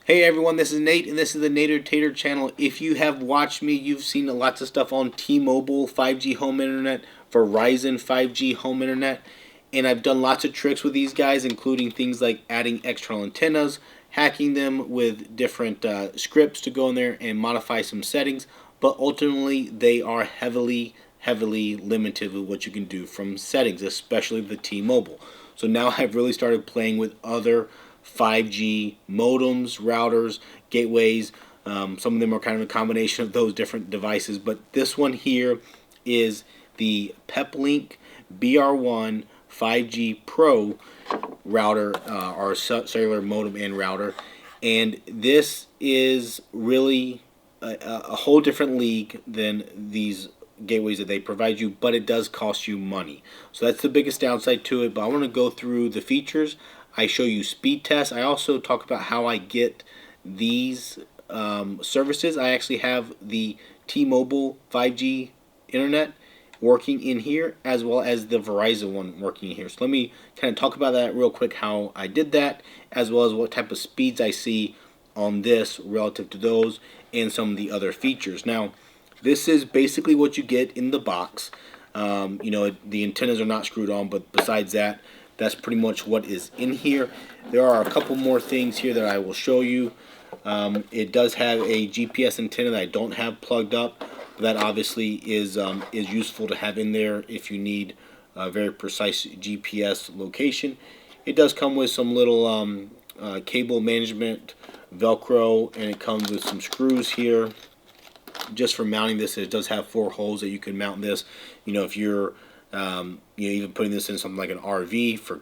Hey everyone, this is Nate, and this is the Nader Tater channel. If you have watched me, you've seen lots of stuff on T-Mobile 5G home internet, Verizon 5G home internet, and I've done lots of tricks with these guys, including things like adding external antennas, hacking them with different scripts to go in there and modify some settings, but ultimately they are heavily limited with what you can do from settings, especially the T-Mobile. So now I've really started playing with other 5G modems, routers, gateways. Some of them are kind of a combination of those different devices, but this one here is the Peplink BR1 5G Pro router, or cellular modem and router, and this is really a whole different league than these gateways that they provide you, but it does cost you money. So that's the biggest downside to it. But I want to go through the features. I show you speed tests. I also talk about how I get these services. I actually have the T-Mobile 5G internet working in here, as well as the Verizon one working here. So let me kind of talk about that real quick, how I did that, as well as what type of speeds I see on this relative to those, and some of the other features. Now, this is basically what you get in the box. The antennas are not screwed on, but besides that, that's pretty much what is in here. There are a couple more things here that I will show you. It does have a GPS antenna that I don't have plugged up. That obviously is useful to have in there if you need a very precise GPS location. It does come with some little cable management Velcro, and it comes with some screws here just for mounting this. It does have 4 holes that you can mount this. If you're even putting this in something like an RV for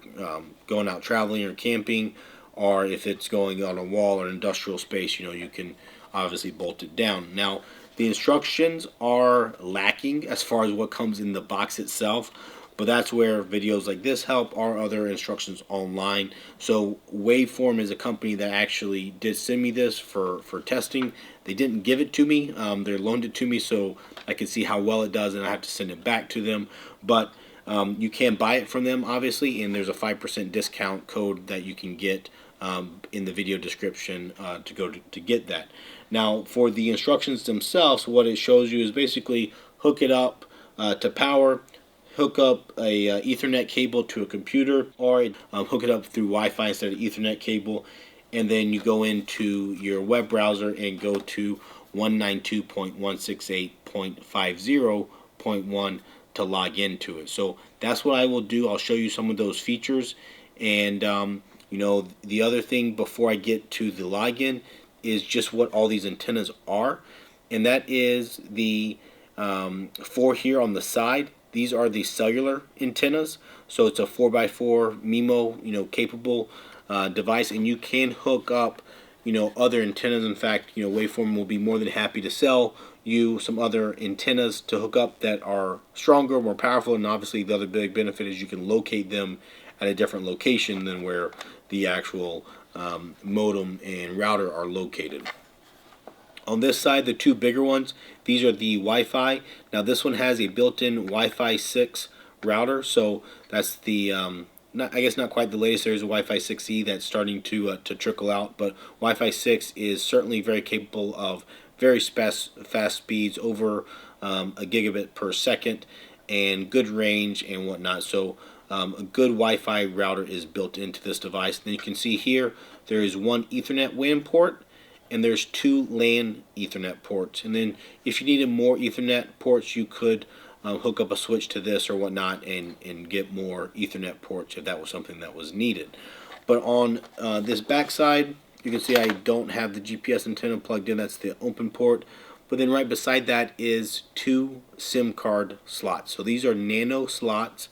going out traveling or camping, or if it's going on a wall or industrial space, you can obviously bolt it down. Now, the instructions are lacking as far as what comes in the box itself, but that's where videos like this help, or other instructions online. So Waveform is a company that actually did send me this for testing. They didn't give it to me. They loaned it to me so I can see how well it does, and I have to send it back to them. But you can buy it from them, obviously, and there's a 5% discount code that you can get in the video description to get that. Now, for the instructions themselves, what it shows you is basically hook it up to power, hook up a Ethernet cable to a computer, or hook it up through Wi-Fi instead of Ethernet cable, and then you go into your web browser and go to 192.168.50.1 to log into it. So that's what I will do. I'll show you some of those features, and the other thing before I get to the login is just what all these antennas are, and that is the 4 here on the side. These are the cellular antennas, so it's a 4x4 MIMO, capable device, and you can hook up, other antennas. In fact, Waveform will be more than happy to sell you some other antennas to hook up that are stronger, more powerful, and obviously the other big benefit is you can locate them at a different location than where the actual modem and router are located. On this side, the 2 bigger ones, these are the Wi-Fi. Now this one has a built-in Wi-Fi 6 router, so that's the I guess not quite the latest. There's a Wi-Fi 6E that's starting to trickle out, but Wi-Fi 6 is certainly very capable of very fast speeds, over a gigabit per second, and good range and whatnot. So a good Wi-Fi router is built into this device. Then you can see here there is 1 Ethernet WAN port, and there's 2 LAN Ethernet ports. And then if you needed more Ethernet ports, you could hook up a switch to this or whatnot and get more Ethernet ports if that was something that was needed. But on this back side, you can see I don't have the GPS antenna plugged in. That's the open port. But then right beside that is 2 SIM card slots. So these are nano slots,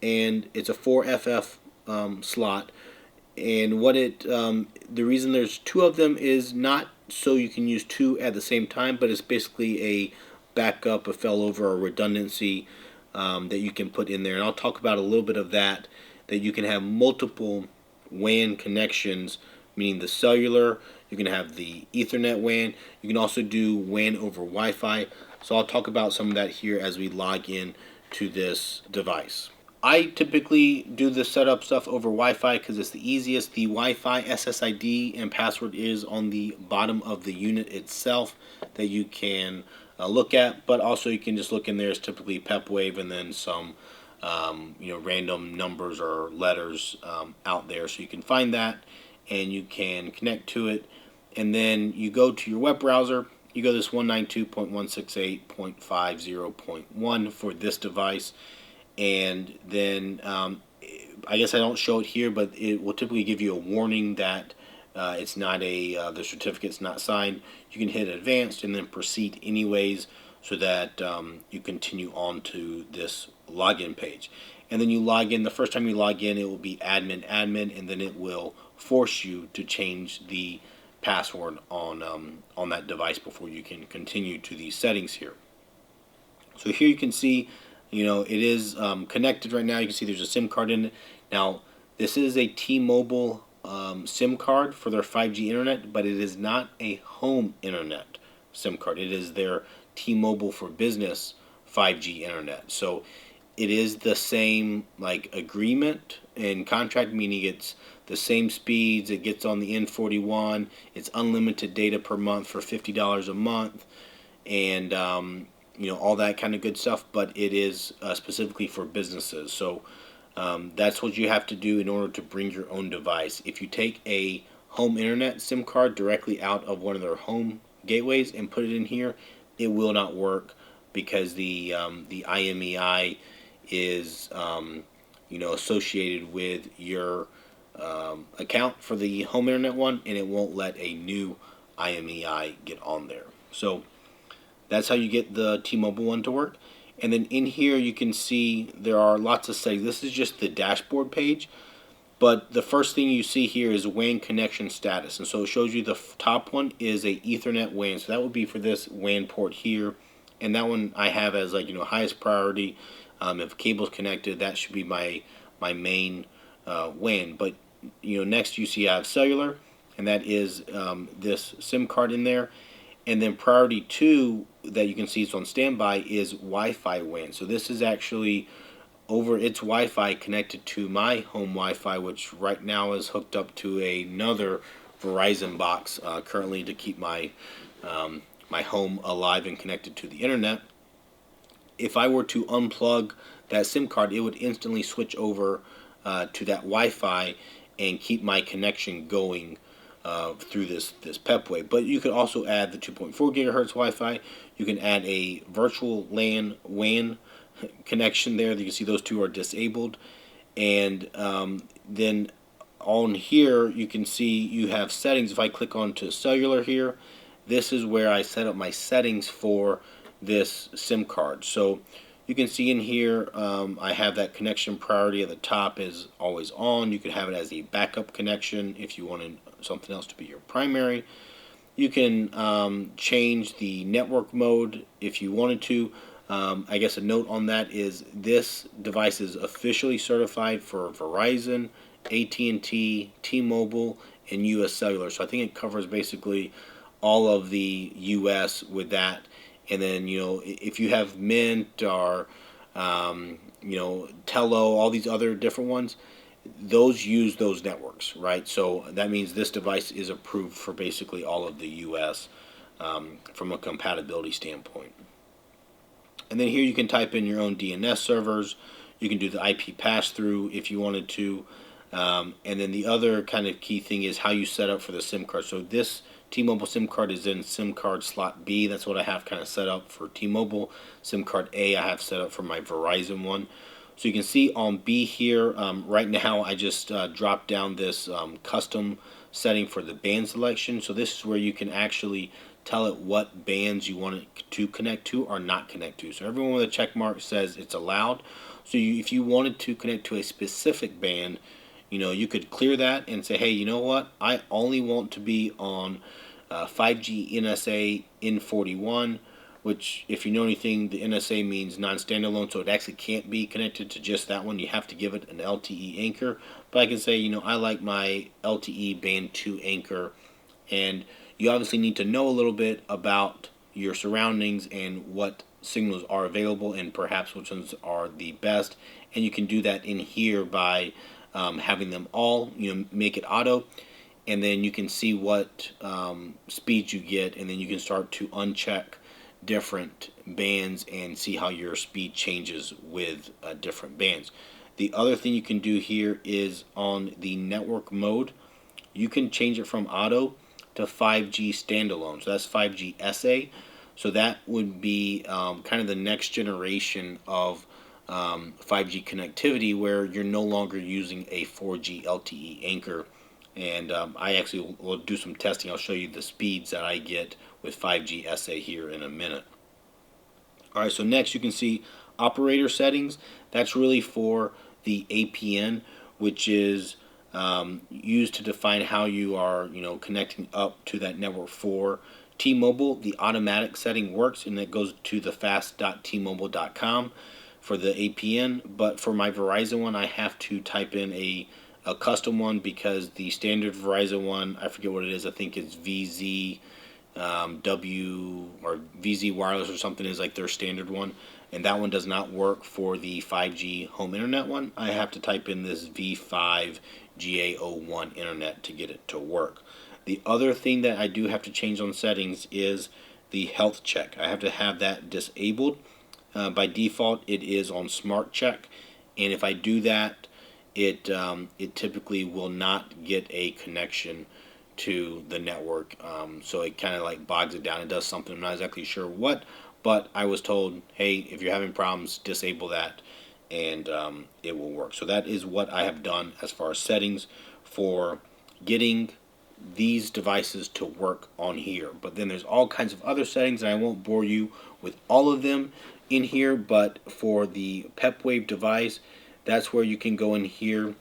and it's a 4FF slot. And what the reason there's 2 of them is not so you can use 2 at the same time, but it's basically a backup, a failover, or redundancy that you can put in there. And I'll talk about a little bit of that you can have multiple WAN connections, meaning the cellular, you can have the Ethernet WAN, you can also do WAN over Wi-Fi. So I'll talk about some of that here as we log in to this device. I typically do the setup stuff over Wi-Fi because it's the easiest. The Wi-Fi SSID and password is on the bottom of the unit itself that you can look at, but also you can just look in there. It's typically Pepwave and then some random numbers or letters out there, so you can find that and you can connect to it. And then you go to your web browser. You go this 192.168.50.1 for this device, and then I guess I don't show it here, but it will typically give you a warning that it's not the certificate's not signed. You can hit advanced and then proceed anyways, so that you continue on to this login page. And then you log in. The first time you log in, it will be admin, and then it will force you to change the password on that device before you can continue to these settings here. So here you can see, it is connected right now. You can see there's a SIM card in it. Now, this is a T-Mobile SIM card for their 5G internet, but it is not a home internet SIM card. It is their T-Mobile for Business 5G internet. So it is the same agreement and contract, meaning it's the same speeds. It gets on the N41. It's unlimited data per month for $50 a month, and all that kind of good stuff. But it is specifically for businesses. So that's what you have to do in order to bring your own device. If you take a home internet SIM card directly out of one of their home gateways and put it in here, it will not work because the IMEI is associated with your account for the home internet one, and it won't let a new IMEI get on there. So that's how you get the T-Mobile one to work. And then in here you can see there are lots of settings. This is just the dashboard page, but the first thing you see here is WAN connection status. And so it shows you the top one is a Ethernet WAN. So that would be for this WAN port here. And that one I have as highest priority. If cable's connected, that should be my main WAN. But next you see I have cellular, and that is this SIM card in there. And then priority 2 that you can see is on standby is Wi-Fi WAN. So this is actually over its Wi-Fi connected to my home Wi-Fi, which right now is hooked up to another Verizon box currently to keep my my home alive and connected to the internet. If I were to unplug that SIM card, it would instantly switch over to that Wi-Fi and keep my connection going through this Pepwave. But you could also add the 2.4 gigahertz Wi-Fi. You can add a virtual LAN WAN connection there. You can see those two are disabled. And then on here you can see you have settings. If I click onto cellular here, this is where I set up my settings for this SIM card. So you can see in here I have that connection priority at the top is always on. You could have it as a backup connection if you wanted something else to be your primary. You can change the network mode if you wanted to. I guess a note on that is this device is officially certified for Verizon, AT&T, T-Mobile, and US Cellular. So I think it covers basically all of the US with that. And then, if you have Mint or, Tello, all these other different ones, those use those networks, right? So that means this device is approved for basically all of the US from a compatibility standpoint. And then here you can type in your own DNS servers. You can do the IP pass-through if you wanted to. And then the other kind of key thing is how you set up for the SIM card. So this T-Mobile SIM card is in SIM card slot B. That's what I have kind of set up for T-Mobile. SIM card A I have set up for my Verizon one. So you can see on B here, right now I just dropped down this custom setting for the band selection. So this is where you can actually tell it what bands you want it to connect to or not connect to. So everyone with a check mark says it's allowed. So if you wanted to connect to a specific band, you could clear that and say, hey, you know what? I only want to be on 5G NSA N41, which, if you know anything, the NSA means non-standalone, so it actually can't be connected to just that one. You have to give it an LTE anchor. But I can say, I like my LTE Band 2 anchor, and you obviously need to know a little bit about your surroundings and what signals are available and perhaps which ones are the best. And you can do that in here by having them all, make it auto, and then you can see what speeds you get, and then you can start to uncheck different bands and see how your speed changes with different bands. The other thing you can do here is on the network mode, you can change it from auto to 5G standalone. So that's 5G SA. So that would be kind of the next generation of 5G connectivity, where you're no longer using a 4G LTE anchor. And I actually will do some testing. I'll show you the speeds that I get with 5G SA here in a minute. Alright, so next you can see operator settings. That's really for the APN, which is used to define how you are, connecting up to that network. For T-Mobile, the automatic setting works, and it goes to the fast.tmobile.com for the APN. But for my Verizon one, I have to type in a custom one, because the standard Verizon one, I forget what it is. I think it's VZ W or VZ Wireless or something is like their standard one, and that one does not work for the 5G home internet one. I have to type in this V5 GA01 internet to get it to work. The other thing that I do have to change on settings is the health check. I have to have that disabled. By default, it is on smart check, and if I do that, it typically will not get a connection to the network. So it kind of like bogs it down. It does something. I'm not exactly sure what, but I was told, hey, if you're having problems, disable that, and it will work. So that is what I have done as far as settings for getting these devices to work on here. But then there's all kinds of other settings, and I won't bore you with all of them in here. But for the Pepwave device, that's where you can go in here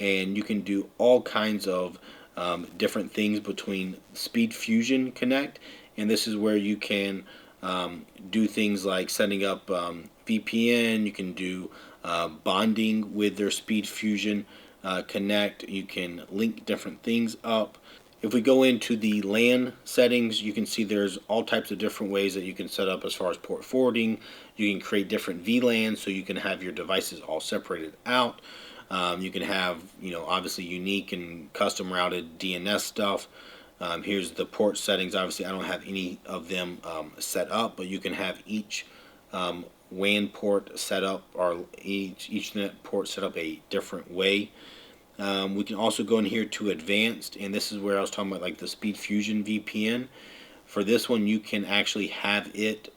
and you can do all kinds of different things between Speed Fusion Connect, and this is where you can do things like setting up VPN. You can do bonding with their Speed Fusion Connect. You can link different things up. If we go into the LAN settings, you can see there's all types of different ways that you can set up as far as port forwarding. You can create different VLANs, so you can have your devices all separated out. You can have, obviously unique and custom routed DNS stuff. Here's the port settings. Obviously, I don't have any of them set up, but you can have each WAN port set up, or each Ethernet port set up a different way. We can also go in here to advanced, and this is where I was talking about like the Speed Fusion VPN. For this one, you can actually have it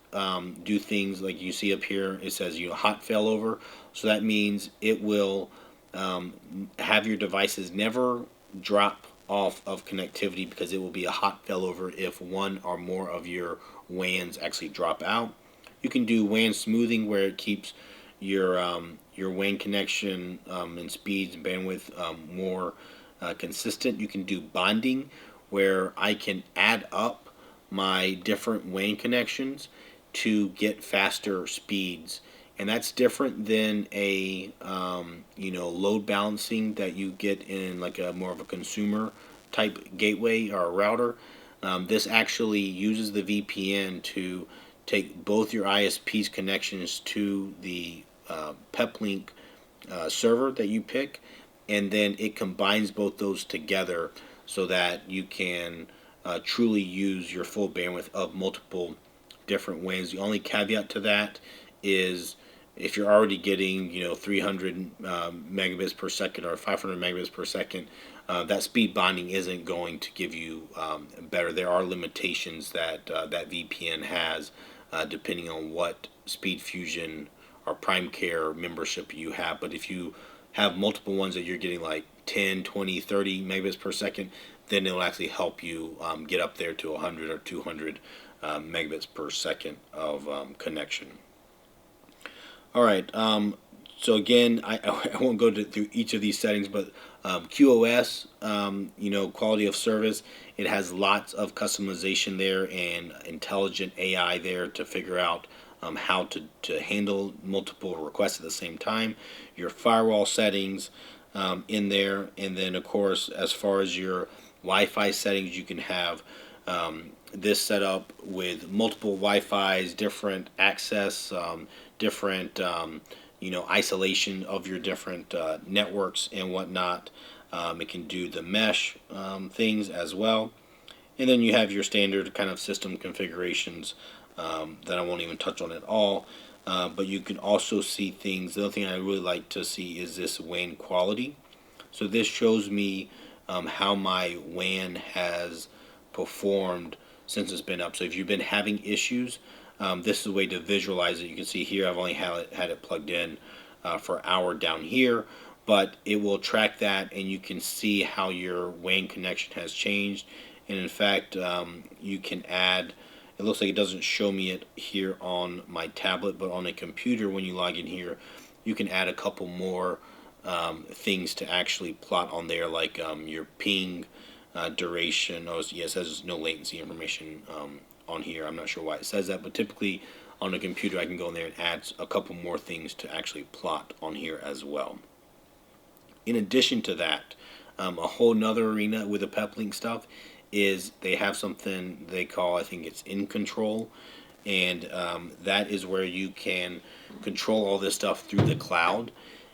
do things like you see up here. It says hot failover, so that means it will have your devices never drop off of connectivity, because it will be a hot failover if one or more of your WANs actually drop out. You can do WAN smoothing, where it keeps your WAN connection and speeds and bandwidth more consistent. You can do bonding, where I can add up my different WAN connections to get faster speeds, and that's different than a load balancing that you get in like a more of a consumer type gateway or a router. This actually uses the VPN to take both your ISP's connections to the Peplink server that you pick, and then it combines both those together so that you can truly use your full bandwidth of multiple different WANs. The only caveat to that is if you're already getting 300 megabits per second or 500 megabits per second, that speed bonding isn't going to give you better. There are limitations that that VPN has depending on what Speed Fusion or Prime Care membership you have. But if you have multiple ones that you're getting like 10, 20, 30 megabits per second, then it'll actually help you get up there to 100 or 200 megabits per second of connection. All right, so again, I won't go through each of these settings, but QoS, quality of service, it has lots of customization there and intelligent AI there to figure out how to handle multiple requests at the same time. Your firewall settings in there, and then of course, as far as your Wi-Fi settings, you can have This setup with multiple Wi-Fi's, different access, different isolation of your different networks and whatnot. It can do the mesh things as well, and then you have your standard kind of system configurations that I won't even touch on at all. But you can also see things. The other thing I really like to see is this WAN quality. So this shows me how my WAN has performed since it's been up. So if you've been having issues, this is a way to visualize it. You can see here I've only had it plugged in for an hour down here, but it will track that and you can see how your WAN connection has changed. And in fact, you can add, it looks like it doesn't show me it here on my tablet, but on a computer when you log in here, you can add a couple more things to actually plot on there, like your ping duration. Oh, yeah, it says no latency information on here. I'm not sure why it says that, but typically on a computer I can go in there and add a couple more things to actually plot on here as well. In addition to that, a whole nother arena with the Peplink stuff is they have something they call, I think it's in control, and that is where you can control all this stuff through the cloud,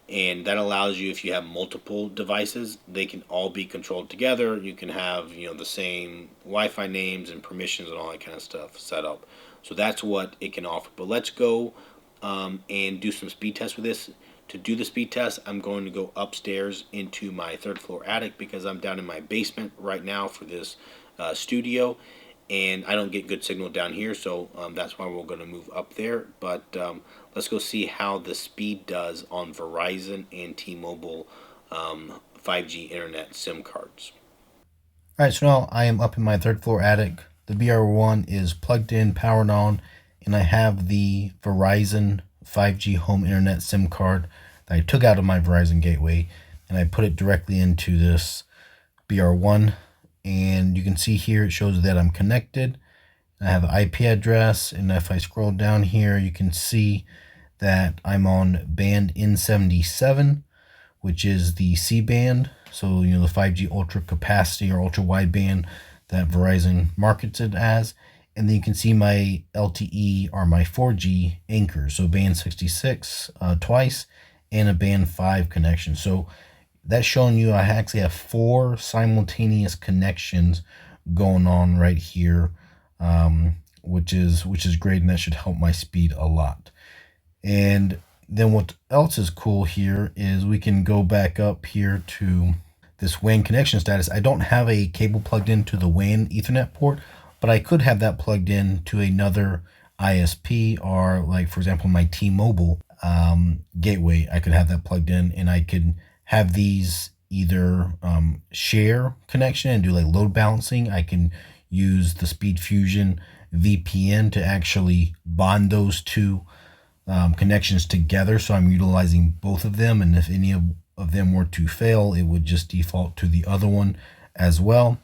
and that allows you, if you have multiple devices, they can all be controlled together. You can have the same Wi-Fi names and permissions and all that kind of stuff set up. So that's what it can offer. But let's go and do some speed tests with this. To do the speed test, I'm going to go upstairs into my third floor attic because I'm down in my basement right now for this studio, and I don't get good signal down here, so that's why we're going to move up there. But let's go see how the speed does on Verizon and T-Mobile 5G internet SIM cards. All right, so now I am up in my third floor attic. The BR1 is plugged in, powered on, and I have the Verizon 5G home internet SIM card that I took out of my Verizon gateway and I put it directly into this BR1. And you can see here it shows that I'm connected. I have an IP address, and if I scroll down here, you can see that I'm on band N77, which is the C band. So, the 5G ultra capacity or ultra wideband that Verizon markets it as. And then you can see my LTE or my 4G anchors. So band 66 twice and a band 5 connection. So that's showing you I actually have 4 simultaneous connections going on right here, which is great, and that should help my speed a lot. And then what else is cool here is we can go back up here to this WAN connection status. I don't have a cable plugged into the WAN Ethernet port, but I could have that plugged in to another ISP, or like, for example, my T-Mobile gateway. I could have that plugged in, and I could have these either share connection and do like load balancing. I can use the SpeedFusion VPN to actually bond those two connections together, so I'm utilizing both of them, and if any of them were to fail, it would just default to the other one as well.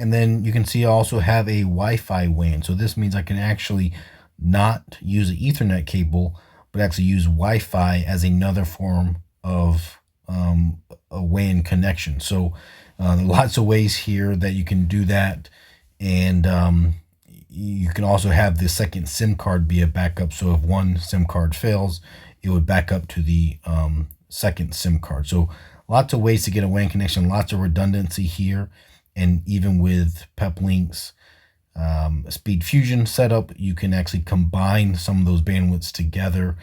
And then you can see I also have a Wi-Fi WAN. So this means I can actually not use an Ethernet cable, but actually use Wi-Fi as another form of a WAN connection. So there are lots of ways here that you can do that. And you can also have the second SIM card be a backup. So if one SIM card fails, it would back up to the second SIM card. So lots of ways to get a WAN connection, lots of redundancy here. And even with Peplink's SpeedFusion setup, you can actually combine some of those bandwidths together.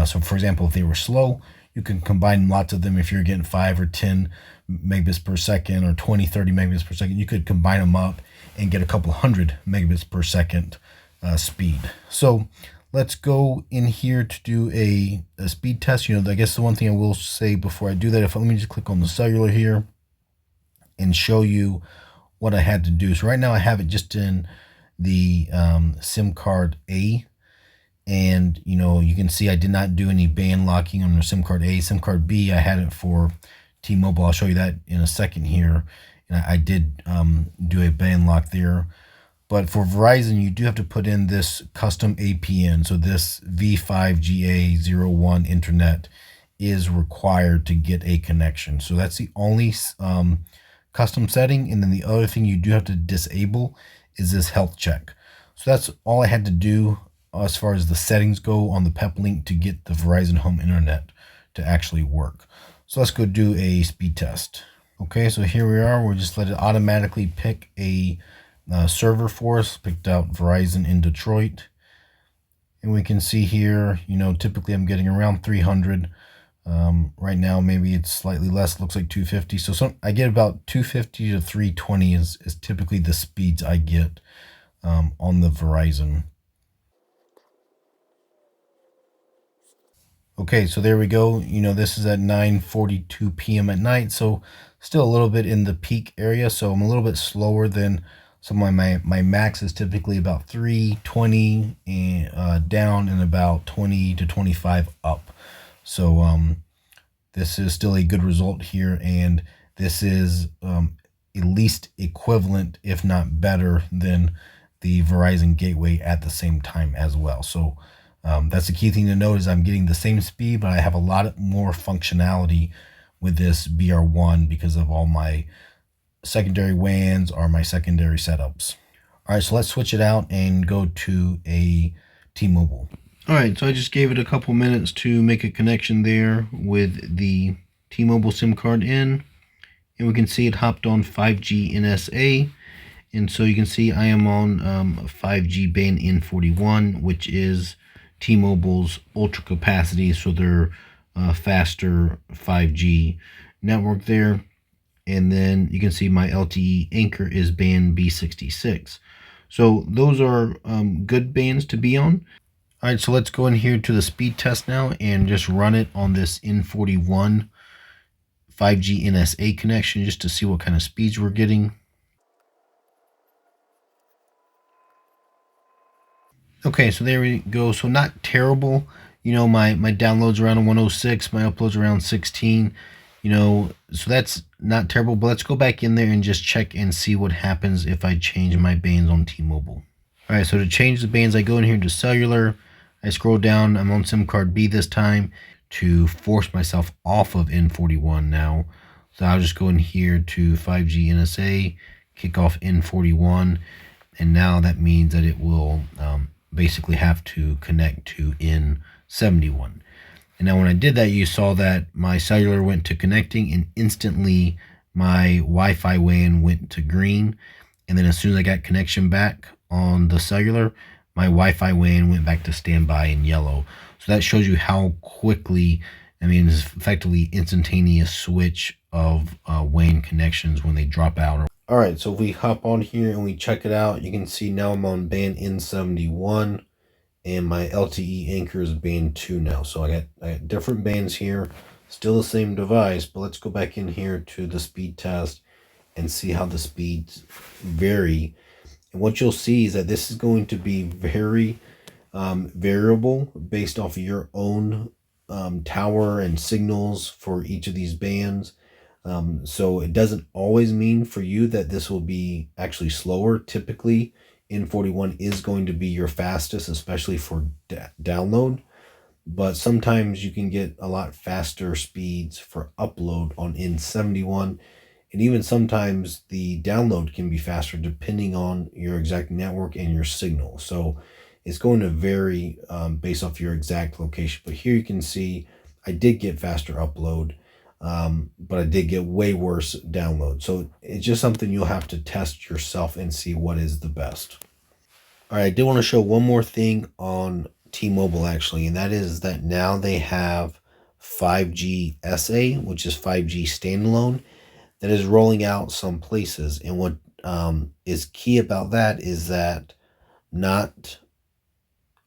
So for example, if they were slow, you can combine lots of them. If you're getting 5 or 10 megabits per second or 20, 30 megabits per second, you could combine them up and get a couple hundred megabits per second speed. So let's go in here to do a speed test. I guess the one thing I will say before I do that, let me just click on the cellular here and show you what I had to do. So right now I have it just in the SIM card A, and you can see I did not do any band locking on the SIM card A. SIM card B, I had it for T-Mobile. I'll show you that in a second here. And I did do a band lock there. But for Verizon, you do have to put in this custom APN. So this V5GA01 internet is required to get a connection. So that's the only custom setting. And then the other thing you do have to disable is this health check. So that's all I had to do as far as the settings go on the Peplink to get the Verizon home internet to actually work. So let's go do a speed test. Okay, so here we are. We'll just let it automatically pick a server for us. Picked out Verizon in Detroit. And we can see here, typically I'm getting around 300. Right now, maybe it's slightly less. Looks like 250. So I get about 250 to 320 is typically the speeds I get on the Verizon. Okay, so there we go. This is at 9:42 p.m. at night, so still a little bit in the peak area. So I'm a little bit slower than some of my max is typically about 320 and down and about 20 to 25 up. So this is still a good result here, and this is at least equivalent, if not better, than the Verizon gateway at the same time as well. So that's the key thing to note is I'm getting the same speed, but I have a lot more functionality with this BR1 because of all my secondary WANs or my secondary setups. All right, so let's switch it out and go to a T-Mobile. All right, so I just gave it a couple minutes to make a connection there with the T-Mobile SIM card in, and we can see it hopped on 5G NSA. And so you can see I am on 5G band N41, which is T-Mobile's ultra capacity, so their faster 5G network there. And then you can see my LTE anchor is band B66. So those are good bands to be on. All right, so let's go in here to the speed test now and just run it on this N41 5G NSA connection just to see what kind of speeds we're getting. Okay, so there we go. So not terrible. My downloads around 106, my uploads around 16. So that's not terrible. But let's go back in there and just check and see what happens if I change my bands on T-Mobile. All right, so to change the bands, I go in here to Cellular. I scroll down. I'm on SIM card B this time to force myself off of N41 now. So I'll just go in here to 5G NSA, kick off N41, and now that means that it will basically have to connect to N71. And now when I did that, you saw that my cellular went to connecting and instantly my Wi-Fi WAN went to green. And then as soon as I got connection back on the cellular, my Wi-Fi WAN went back to standby in yellow. So that shows you how quickly, it's effectively instantaneous switch of WAN connections when they drop out. All right, so if we hop on here and we check it out, you can see now I'm on band N71 and my LTE anchor is band 2 now. So I got different bands here, still the same device, but let's go back in here to the speed test and see how the speeds vary. And what you'll see is that this is going to be very variable based off of your own tower and signals for each of these bands. So it doesn't always mean for you that this will be actually slower. Typically, N41 is going to be your fastest, especially for download. But sometimes you can get a lot faster speeds for upload on N71. And even sometimes the download can be faster depending on your exact network and your signal. So it's going to vary based off your exact location. But here you can see I did get faster upload. But I did get way worse download. So it's just something you'll have to test yourself and see what is the best. All right, I did want to show one more thing on T-Mobile actually, and that is that now they have 5G SA, which is 5G standalone, that is rolling out some places. And what is key about that is that not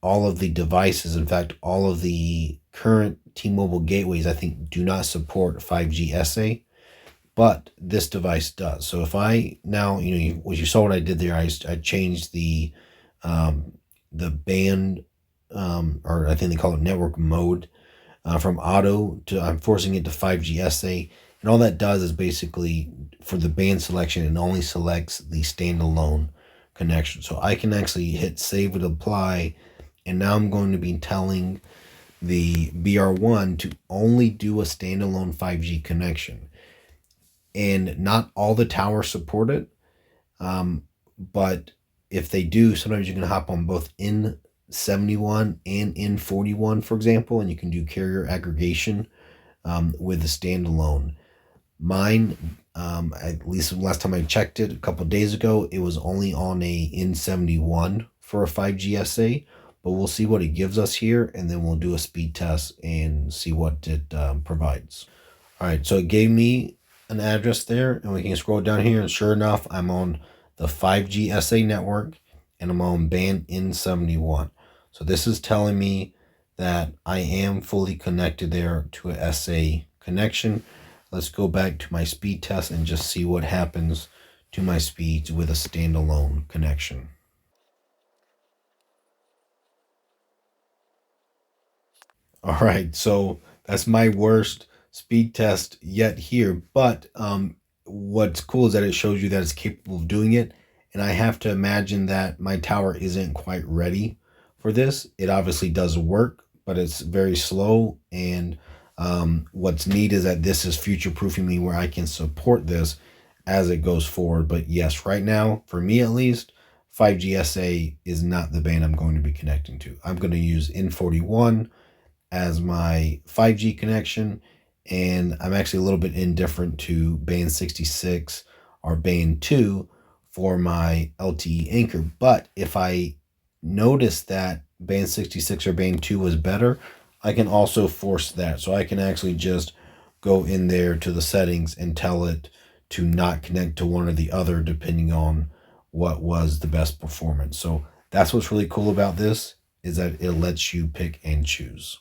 all of the devices, in fact, all of the current T-Mobile gateways, I think, do not support 5G SA, but this device does. So if I now, you saw what I did there, I changed the band, or I think they call it network mode, from auto to, I'm forcing it to 5G SA. And all that does is basically for the band selection, it only selects the standalone connection. So I can actually hit save and apply. And now I'm going to be telling the BR1 to only do a standalone 5G connection. And not all the towers support it, but if they do, sometimes you can hop on both N71 and N41, for example, and you can do carrier aggregation with the standalone. Mine, at least the last time I checked it a couple of days ago, it was only on a N71 for a 5G SA, but we'll see what it gives us here, and then we'll do a speed test and see what it provides. All right, so it gave me an address there, and we can scroll down here, and sure enough, I'm on the 5G SA network, and I'm on band N71. So this is telling me that I am fully connected there to a SA connection. Let's go back to my speed test and just see what happens to my speeds with a standalone connection. All right, so that's my worst speed test yet here. But what's cool is that it shows you that it's capable of doing it. And I have to imagine that my tower isn't quite ready for this. It obviously does work, but it's very slow. And what's neat is that this is future proofing me where I can support this as it goes forward. But yes, right now, for me at least, 5G SA is not the band I'm going to be connecting to. I'm going to use N41 as my 5G connection, and I'm actually a little bit indifferent to band 66 or band 2 for my LTE anchor. But if I notice that band 66 or band 2 was better, I can also force that. So I can actually just go in there to the settings and tell it to not connect to one or the other depending on what was the best performance. So that's what's really cool about this, is that it lets you pick and choose.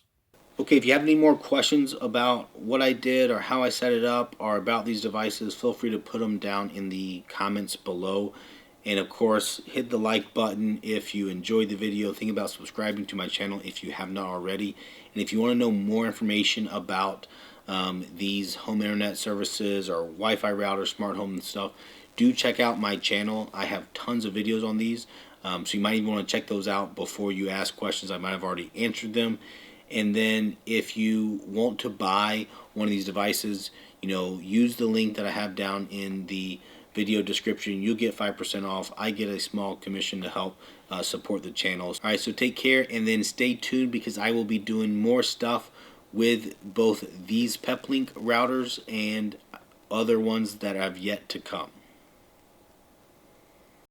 Okay, if you have any more questions about what I did or how I set it up or about these devices, feel free to put them down in the comments below. And of course, hit the like button if you enjoyed the video. Think about subscribing to my channel if you have not already. And if you want to know more information about these home internet services or Wi-Fi routers, smart home and stuff, do check out my channel. I have tons of videos on these. So you might even want to check those out before you ask questions. I might have already answered them. And then if you want to buy one of these devices, use the link that I have down in the video description. You'll get 5% off. I get a small commission to help support the channels. All right, so take care and then stay tuned because I will be doing more stuff with both these Peplink routers and other ones that have yet to come.